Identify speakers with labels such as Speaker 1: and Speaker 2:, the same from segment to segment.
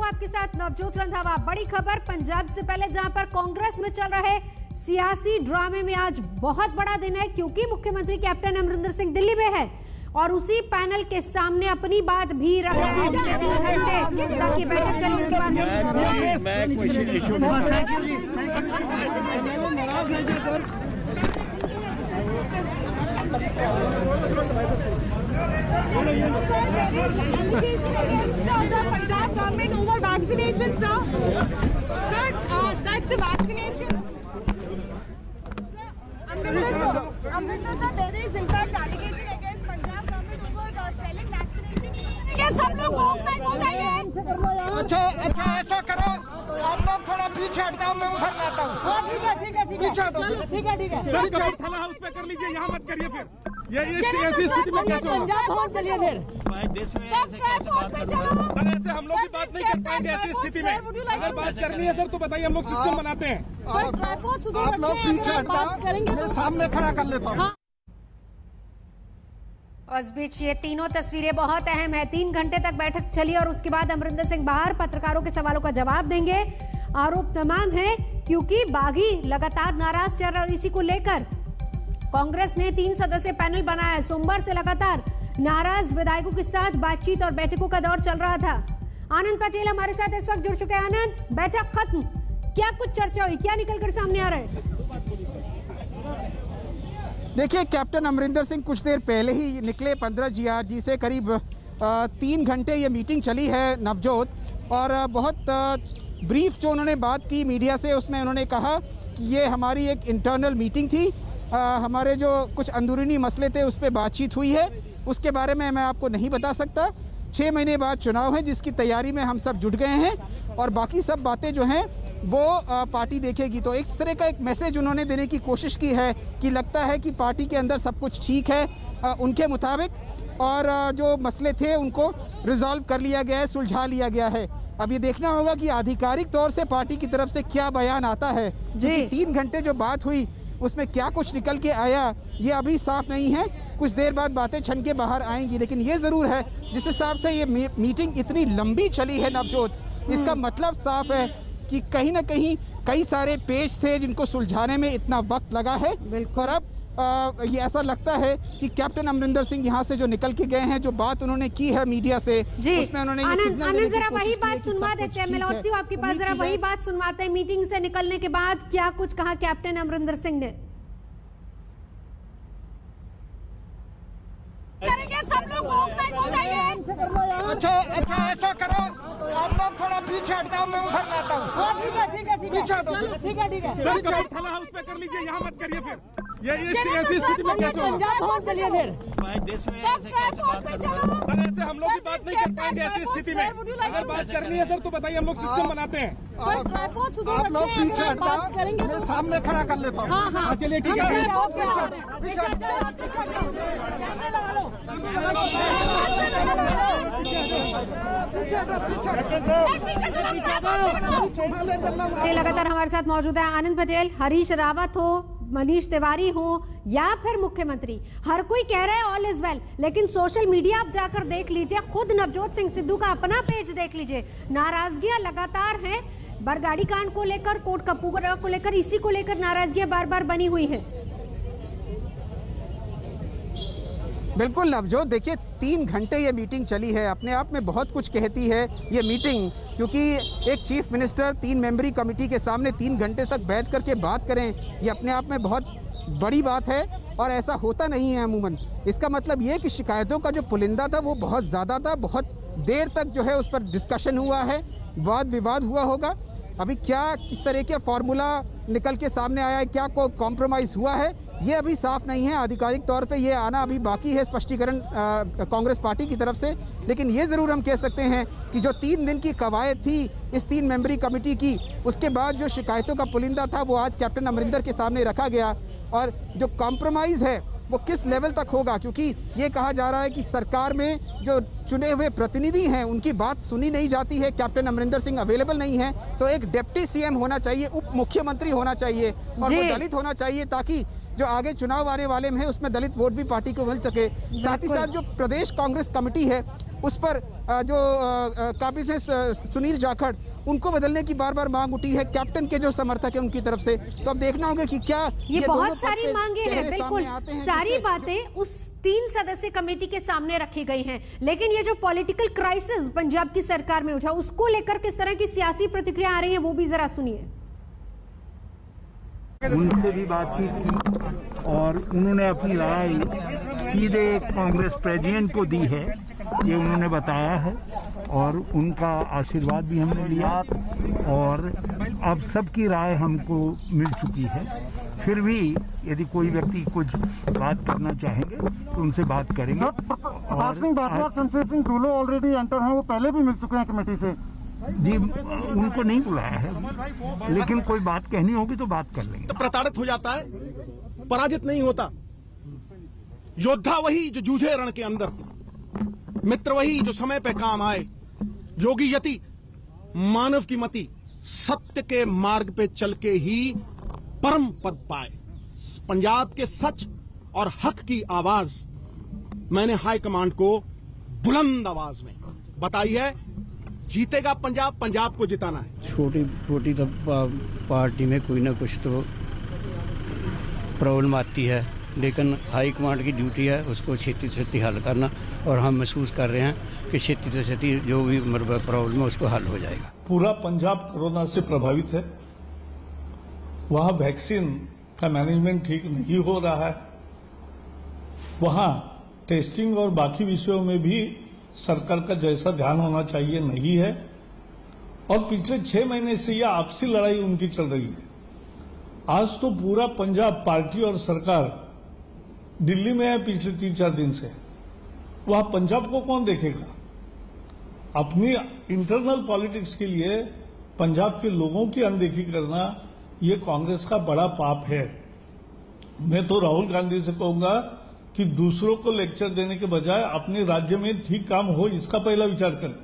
Speaker 1: आपके साथ नवजोत रंधावा। बड़ी खबर पंजाब से पहले, जहां पर कांग्रेस में चल रहे सियासी ड्रामे में आज बहुत बड़ा दिन है, क्योंकि मुख्यमंत्री कैप्टन अमरिंदर सिंह दिल्ली में है और उसी पैनल के सामने अपनी बात भी रख रहे हैं 3 घंटे ताकि बैठक चले। इसके बाद
Speaker 2: Punjab government over vaccination, sir. Sir, that the vaccination. Amrinder sir, there is in fact allegation against Punjab government over selling vaccination. क्या सब लोग होम साइड हो जाइए?
Speaker 3: अच्छा ऐसा करो, आप लोग थोड़ा पीछे हट जाओ, मैं उधर लाता हूँ। ठीक है पीछे हटो। ठीक है
Speaker 4: सर, थला हाउस पे कर लीजिए, यहाँ मत करिए। फिर ये ऐसी स्थिति में कैसे होगा?
Speaker 2: पंजाब भवन चलिए फिर।
Speaker 5: देश में ऐसे कैसे बात करूँगा?
Speaker 4: सर, ऐसे हम लोग भी बात नहीं कर पाएंगे ऐसी स्थिति में। अगर बात करनी है सर तो बताइए, हम लोग सिस्टम बनाते हैं।
Speaker 3: आप लोग पीछे हट जाओ, मैं सामने खड़ा कर लेता हूँ।
Speaker 1: और इस बीच ये तीनों तस्वीरें बहुत अहम है। 3 घंटे तक बैठक चली और उसके बाद अमरिंदर सिंह बाहर पत्रकारों के सवालों का जवाब देंगे। आरोप तमाम है क्योंकि बागी लगातार नाराज चल रहा है और इसी को लेकर कांग्रेस ने 3 सदस्यीय पैनल बनाया है। सोमवार से लगातार नाराज विधायकों के साथ बातचीत और बैठकों का दौर चल रहा था। आनंद पटेल हमारे साथ इस वक्त जुड़ चुके हैं। आनंद, बैठक खत्म, क्या कुछ चर्चा हुई, क्या निकलकर सामने आ रहा है?
Speaker 3: देखिए, कैप्टन अमरिंदर सिंह कुछ देर पहले ही निकले 15 GRG से। करीब 3 घंटे ये मीटिंग चली है नवजोत, और बहुत ब्रीफ जो उन्होंने बात की मीडिया से, उसमें उन्होंने कहा कि ये हमारी एक इंटरनल मीटिंग थी, हमारे जो कुछ अंदरूनी मसले थे उस पर बातचीत हुई है, उसके बारे में मैं आपको नहीं बता सकता। 6 महीने बाद चुनाव है जिसकी तैयारी में हम सब जुट गए हैं, और बाकी सब बातें जो हैं वो पार्टी देखेगी। तो इस तरह का एक मैसेज उन्होंने देने की कोशिश की है कि लगता है कि पार्टी के अंदर सब कुछ ठीक है उनके मुताबिक, और जो मसले थे उनको रिजॉल्व कर लिया गया है, सुलझा लिया गया है। अब ये देखना होगा कि आधिकारिक तौर से पार्टी की तरफ से क्या बयान आता है। 3 घंटे जो बात हुई उसमें क्या कुछ निकल के आया ये अभी साफ नहीं है। कुछ देर बाद बातें छन के बाहर आएंगी, लेकिन ये ज़रूर है जिस हिसाब से ये मीटिंग इतनी लंबी चली है नवजोत, इसका मतलब साफ है कि कहीं ना कहीं कई सारे पेच थे जिनको सुलझाने में इतना वक्त लगा है। और अब ये ऐसा लगता है कि कैप्टन अमरिंदर सिंह यहाँ से जो निकल के गए हैं, जो बात उन्होंने की है मीडिया से, उसमें उन्होंने ये सिग्नल देने की
Speaker 1: जरा
Speaker 3: कोशिश
Speaker 1: वही
Speaker 3: की है
Speaker 1: बात
Speaker 3: कि
Speaker 1: सुनवा
Speaker 3: सब कुछ
Speaker 1: देते हैं।
Speaker 3: ठीक
Speaker 1: मैं लौटती हूँ आपके पास, जरा वही बात सुनवाते हैं। मीटिंग से निकलने के बाद क्या कुछ कहा कैप्टन अमरिंदर सिंह ने?
Speaker 2: सब लोग होम साइड हो जाइए।
Speaker 3: अच्छा ऐसा करो, आप लोग थोड़ा पीछे हट जाओ, मैं उधर लाता हूँ। ठीक है पीछे हटो। ठीक है
Speaker 4: सर, थला हाउस पे कर लीजिए, यहाँ मत करिए। फिर ये ऐसी स्थिति में कैसे होगा?
Speaker 2: पंजाब भवन चलिए फिर।
Speaker 5: देश में ऐसे कैसे बात करूँगा?
Speaker 4: सर, ऐसे हम लोग भी बात नहीं कर पाएंगे ऐसी स्थिति में। अगर बात करनी है सर तो बताइए, हम लोग सिस्टम बनाते हैं।
Speaker 3: आप लोग पीछे हट जाओ, मैं सामने खड़ा कर लेता हूँ।
Speaker 4: हाँ, चलिए ठीक है।
Speaker 1: लगातार हमारे साथ मौजूद है आनंद पटेल। हरीश रावत हो, मनीष तिवारी हो या फिर मुख्यमंत्री, हर कोई कह रहा है ऑल इज वेल, लेकिन सोशल मीडिया आप जाकर देख लीजिए, खुद नवजोत सिंह सिद्धू का अपना पेज देख लीजिए, नाराजगियां लगातार हैं। बरगाड़ी कांड को लेकर, कोट कपूरा को लेकर, इसी को लेकर नाराजगियां बार बार बनी हुई है।
Speaker 3: बिल्कुल नवजोत, देखिए 3 घंटे ये मीटिंग चली है, अपने आप में बहुत कुछ कहती है ये मीटिंग, क्योंकि एक चीफ मिनिस्टर 3 मेंबरी कमेटी के सामने 3 घंटे तक बैठ करके बात करें, ये अपने आप में बहुत बड़ी बात है और ऐसा होता नहीं है अमूमन। इसका मतलब ये कि शिकायतों का जो पुलिंदा था वो बहुत ज़्यादा था, बहुत देर तक जो है उस पर डिस्कशन हुआ है, वाद विवाद हुआ होगा। अभी क्या किस तरह के फॉर्मूला निकल के सामने आया है, क्या कोई कॉम्प्रोमाइज़ हुआ है, ये अभी साफ नहीं है। आधिकारिक तौर पे ये आना अभी बाकी है, स्पष्टीकरण कांग्रेस पार्टी की तरफ से। लेकिन ये ज़रूर हम कह सकते हैं कि जो 3 दिन की कवायद थी इस 3 मेंबरी कमेटी की, उसके बाद जो शिकायतों का पुलिंदा था वो आज कैप्टन अमरिंदर के सामने रखा गया। और जो कॉम्प्रोमाइज़ है वो किस लेवल तक होगा, क्योंकि ये कहा जा रहा है कि सरकार में जो चुने हुए प्रतिनिधि हैं उनकी बात सुनी नहीं जाती है, कैप्टन अमरिंदर सिंह अवेलेबल नहीं है, तो एक डिप्टी सीएम होना चाहिए, उप मुख्यमंत्री होना चाहिए और वो दलित होना चाहिए, ताकि जो आगे चुनाव आने वाले हैं उसमें दलित वोट भी पार्टी को मिल सके। साथ ही साथ जो प्रदेश कांग्रेस कमेटी है उस पर जो काबिज हैं सुनील जाखड़, उनको बदलने की बार बार मांग उठी है कैप्टन के जो समर्थक है उनकी तरफ से। तो अब देखना होगा कि क्या
Speaker 1: ये बहुत सारी मांगे हैं, बिल्कुल सारी बातें उस 3 सदस्यीय कमेटी के सामने रखी गई हैं। लेकिन ये जो पॉलिटिकल क्राइसिस पंजाब की सरकार में उठा, उसको लेकर किस तरह की सियासी प्रतिक्रिया आ रही है वो भी जरा सुनिए।
Speaker 6: उनसे भी बातचीत की और उन्होंने अपनी राय सीधे कांग्रेस प्रेसिडेंट को दी है, ये उन्होंने बताया है और उनका आशीर्वाद भी हमने लिया और अब सबकी राय हमको मिल चुकी है। फिर भी यदि कोई व्यक्ति कुछ बात करना चाहेंगे तो उनसे बात करेंगे।
Speaker 7: प्रताप सिंह बाजवा, शमशेर सिंह ढूलो ऑलरेडी एंटर हैं, वो पहले भी मिल चुके हैं कमेटी से।
Speaker 6: जी, उनको नहीं बुलाया है, लेकिन कोई बात कहनी होगी तो बात कर लेंगे।
Speaker 8: तो प्रताड़ित हो जाता है, पराजित नहीं होता। योद्धा वही जो जूझे रण के अंदर, मित्र वही जो समय पे काम आए, योगी यति मानव की मति, सत्य के मार्ग पे चल के ही परम पद पाए। पंजाब के सच और हक की आवाज मैंने हाई कमांड को बुलंद आवाज में बताई है। जीतेगा पंजाब, पंजाब को जिताना है।
Speaker 9: छोटी छोटी तो पार्टी में कोई ना कुछ तो प्रॉब्लम आती है, लेकिन हाई कमांड की ड्यूटी है उसको छेती से छेती हल करना और हम महसूस कर रहे हैं कि छेती से छेती जो भी प्रॉब्लम है उसको हल हो जाएगा।
Speaker 10: पूरा पंजाब कोरोना से प्रभावित है, वहां वैक्सीन का मैनेजमेंट ठीक नहीं हो रहा है, वहां टेस्टिंग और बाकी विषयों में भी सरकार का जैसा ध्यान होना चाहिए नहीं है और पिछले 6 महीने से यह आपसी लड़ाई उनकी चल रही है। आज तो पूरा पंजाब पार्टी और सरकार दिल्ली में है पिछले 3-4 दिन से, वहां पंजाब को कौन देखेगा? अपनी इंटरनल पॉलिटिक्स के लिए पंजाब के लोगों की अनदेखी करना ये कांग्रेस का बड़ा पाप है। मैं तो राहुल गांधी से कहूंगा कि दूसरों को लेक्चर देने के बजाय अपने राज्य में ठीक काम हो इसका पहला विचार करें।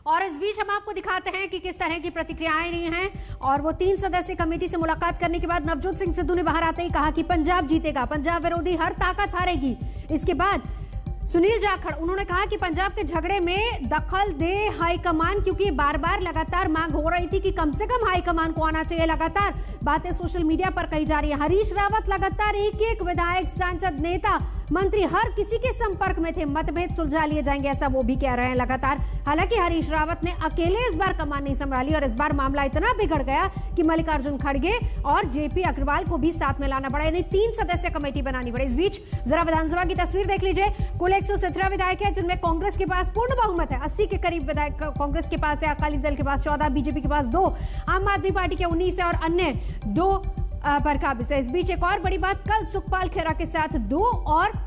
Speaker 1: और इस बीच हम आपको दिखाते हैं कि किस तरह की प्रतिक्रियाएं रही हैं। और वो 3 सदस्यीय कमेटी से मुलाकात करने के बाद नवजोत सिंह सिद्धू ने बाहर आते ही कहा कि पंजाब जीतेगा, पंजाब विरोधी हर ताकत हारेगी। इसके बाद सुनील जाखड़, उन्होंने कहा कि पंजाब के झगड़े में दखल दे हाईकमान, क्योंकि बार बार लगातार मांग हो रही थी कि कम से कम हाईकमान को आना चाहिए। लगातार बातें सोशल मीडिया पर कही जा रही है। हरीश रावत लगातार एक विधायक, सांसद, नेता, मंत्री हर किसी के संपर्क में थे, मतभेद सुलझा लिए जाएंगे ऐसा वो भी कह रहे हैं लगातार। हालांकि हरीश रावत ने अकेले इस बार कमान नहीं संभाली और इस बार मामला इतना बिगड़ गया कि मल्लिकार्जुन खड़गे और जेपी अग्रवाल को भी साथ में लाना पड़ा, यानी 3 सदस्यीय कमेटी बनानी पड़ी। इस बीच जरा विधानसभा की तस्वीर देख लीजिए। कुल 117 विधायक है, जिनमें कांग्रेस के पास पूर्ण बहुमत है। 80 के करीब विधायक कांग्रेस के पास है, अकाली दल के पास 14, बीजेपी के पास 2, आम आदमी पार्टी के 19 है और अन्य 2 पर काबिज है। इस बीच एक और बड़ी बात, कल सुखपाल खेरा के साथ 2 और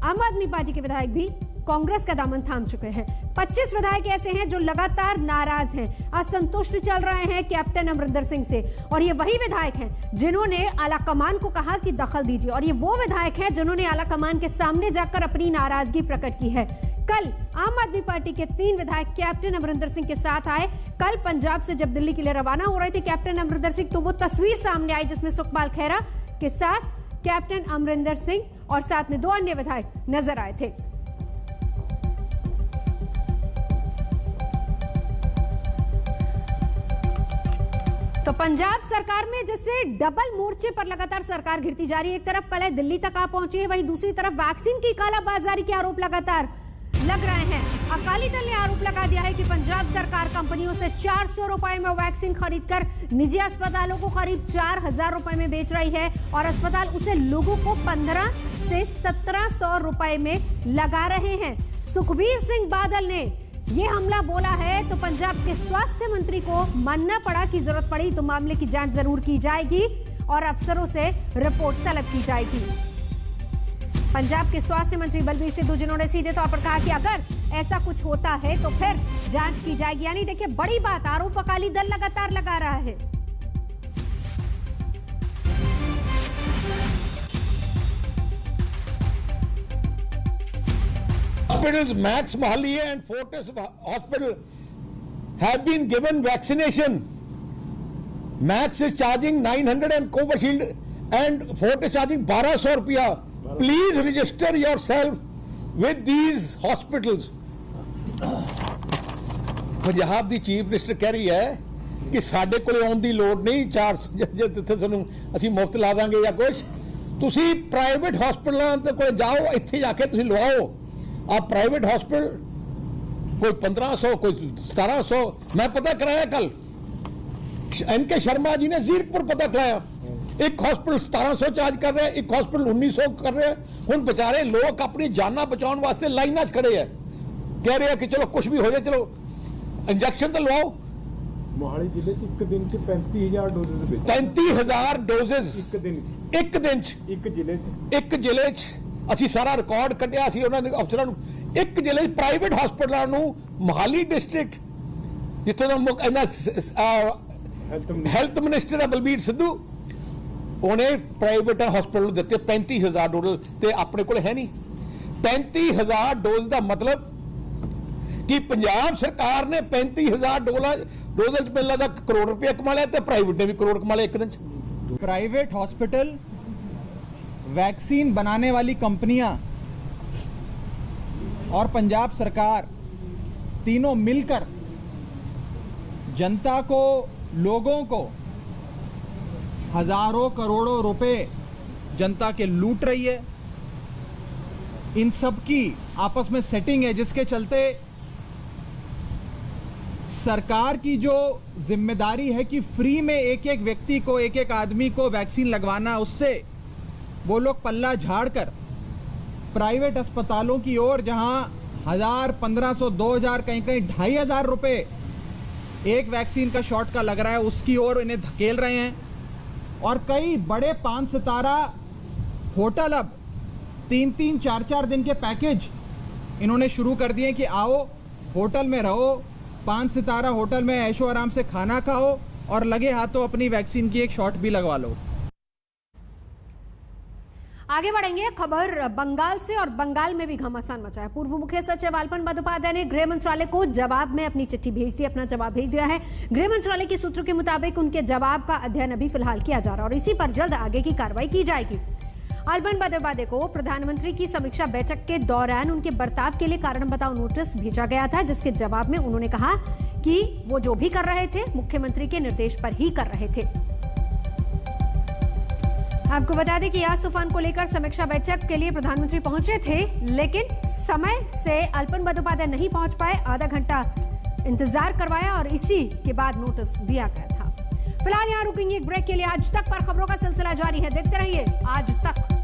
Speaker 1: आम आदमी पार्टी के विधायक भी कांग्रेस का दामन थाम चुके हैं। 25 विधायक ऐसे हैं जो लगातार नाराज हैं, असंतुष्ट चल रहे हैं कैप्टन अमरिंदर सिंह से। और ये वही विधायक हैं जिन्होंने आलाकमान को कहा कि दखल दीजिए, और ये वो विधायक हैं जिन्होंने आलाकमान के सामने जाकर अपनी नाराजगी प्रकट की है। कल आम आदमी पार्टी के 3 विधायक कैप्टन अमरिंदर सिंह के साथ आए। कल पंजाब से जब दिल्ली के लिए रवाना हो रहे थे कैप्टन अमरिंदर सिंह, तो वो तस्वीर सामने आई जिसमें सुखपाल खेरा के साथ कैप्टन अमरिंदर सिंह और साथ में 2 अन्य विधायक नजर आए थे। तो पंजाब सरकार में जैसे डबल मोर्चे पर लगातार सरकार घिरती जा रही है। एक तरफ कल दिल्ली तक आ पहुंची है, वहीं दूसरी तरफ वैक्सीन की कालाबाजारी के आरोप लगातार लग रहे हैं। अकाली दल ने आरोप लगा दिया है कि पंजाब सरकार कंपनियों से 400 रुपए में वैक्सीन खरीदकर निजी अस्पतालों को करीब 4000 रुपए में बेच रही है और अस्पताल उसे लोगों को 1500 से 1700 रुपए में लगा रहे हैं। सुखबीर सिंह बादल ने ये हमला बोला है तो पंजाब के स्वास्थ्य मंत्री को मानना पड़ा कि जरूरत पड़ी तो मामले की जांच जरूर की जाएगी और अफसरों से रिपोर्ट तलब की जाएगी। पंजाब के स्वास्थ्य मंत्री बलबीर सिद्धू, जिन्होंने सीधे तौर पर कहा कि अगर ऐसा कुछ होता है तो फिर जांच की जाएगी। यानी देखिए बड़ी बात, आरोप अकाली दल लगातार लगा रहा है।
Speaker 11: Hospitals Max Mohali and Fortis Hospital have been given vaccination. Max is charging 900 and Covishield and Fortis charging 1200 rupiah. Please register yourself with these hospitals. Punjab the chief minister कह रही है कि साडे कोले आउण दी लोड़ नहीं, 400 जिथे सानू असीं मुफ्त ला दांगे या कुछ, तुसी प्राइवेट हॉस्पिटलों दे कोले जाओ, इत्थे जाके तुसी लवाओ। आप प्राइवेट हॉस्पिटल कोई 1500 कोई 1700, मैं पता कराया कल, एनके शर्मा जी ने जीरकपुर पता कराया, एक हॉस्पिटल 1700 चार्ज कर रहे हैं, एक हॉस्पिटल 1900 कर रहे हैं। हुण बेचारे लोग अपनी जाना बचाने वास्ते लाइनां च खड़े हैं, कह रहे हैं कि चलो कुछ भी हो जाए, चलो इंजेक्शन तो लवाओ।
Speaker 4: मोहाली जिले च एक दिन च 35,000 डोजेस,
Speaker 11: 35,000 डोजेस
Speaker 4: एक दिन
Speaker 11: एक जिले च ਅਸੀਂ ਸਾਰਾ ਰਿਕਾਰਡ ਕੱਢਿਆ ਸੀ ਉਹਨਾਂ ਦੇ ਅਫਸਰਾਂ ਨੂੰ। ਇੱਕ ਜ਼ਿਲ੍ਹੇ ਪ੍ਰਾਈਵੇਟ ਹਸਪਤਾਲਾਂ ਨੂੰ ਮੋਹਾਲੀ ਡਿਸਟ੍ਰਿਕਟ ਜਿੱਥੇ ਦਾ ਹੈਲਥ ਮਿਨਿਸਟਰ ਹੈ ਬਲਬੀਰ ਸਿੱਧੂ, ਉਹਨੇ ਪ੍ਰਾਈਵੇਟ ਹਸਪਤਾਲ ਦਿੱਤੇ 35,000 ਡੋਜ਼, ਤੇ ਆਪਣੇ ਕੋਲ ਹੈ ਨਹੀਂ 35,000 ਡੋਜ਼ ਦਾ ਮਤਲਬ ਕਿ ਪੰਜਾਬ ਸਰਕਾਰ ਨੇ 35,000 ਡੋਜ਼ ਚ ਪਹਿਲਾਂ ਦਾ ਕਰੋੜ ਰੁਪਏ ਕਮਾ ਲਿਆ ਤੇ ਪ੍ਰਾਈਵੇਟ ਨੇ ਵੀ ਕਰੋੜ ਕਮਾ ਲਿਆ ਇੱਕ ਦਿਨ ਚ।
Speaker 12: प्राइवेट हॉस्पिटल, वैक्सीन बनाने वाली कंपनियां और पंजाब सरकार तीनों मिलकर जनता को, लोगों को हजारों करोड़ों रुपए जनता के लूट रही है। इन सब की आपस में सेटिंग है, जिसके चलते सरकार की जो जिम्मेदारी है कि फ्री में एक एक व्यक्ति को, एक एक आदमी को वैक्सीन लगवाना, उससे वो लोग पल्ला झाड़कर प्राइवेट अस्पतालों की ओर, जहां 1000, 1500, 2000, कहीं कहीं 2500 रुपए एक वैक्सीन का शॉट का लग रहा है, उसकी ओर इन्हें धकेल रहे हैं। और कई बड़े 5 सितारा होटल अब 3-3, 4-4 दिन के पैकेज इन्होंने शुरू कर दिए कि आओ होटल में रहो, 5 सितारा होटल में ऐशो आराम से खाना खाओ और लगे हाथों अपनी वैक्सीन की एक शॉट भी लगवा लो।
Speaker 1: आगे बढ़ेंगे खबर बंगाल से, और बंगाल में भी घमासान मचा है। पूर्व मुख्य सचिव अल्पन बंदोपाध्याय ने गृह मंत्रालय को जवाब में अपनी चिट्ठी भेज दी, अपना जवाब भेज दिया है। गृह मंत्रालय के सूत्रों के मुताबिक उनके जवाब का अध्ययन अभी फिलहाल किया जा रहा है और इसी पर जल्द आगे की कार्रवाई की जाएगी। अल्पन बंदोपाध्याय को प्रधानमंत्री की समीक्षा बैठक के दौरान उनके बर्ताव के लिए कारण बताओ नोटिस भेजा गया था, जिसके जवाब में उन्होंने कहा कि वो जो भी कर रहे थे मुख्यमंत्री के निर्देश पर ही कर रहे थे। आपको बता दें कि यास तूफान को लेकर समीक्षा बैठक के लिए प्रधानमंत्री पहुंचे थे, लेकिन समय से अल्पन बंदोपाध्याय नहीं पहुंच पाए। आधा घंटा इंतजार करवाया और इसी के बाद नोटिस दिया गया था। फिलहाल यहां रुकेंगे एक ब्रेक के लिए। आज तक पर खबरों का सिलसिला जारी है, देखते रहिए आज तक।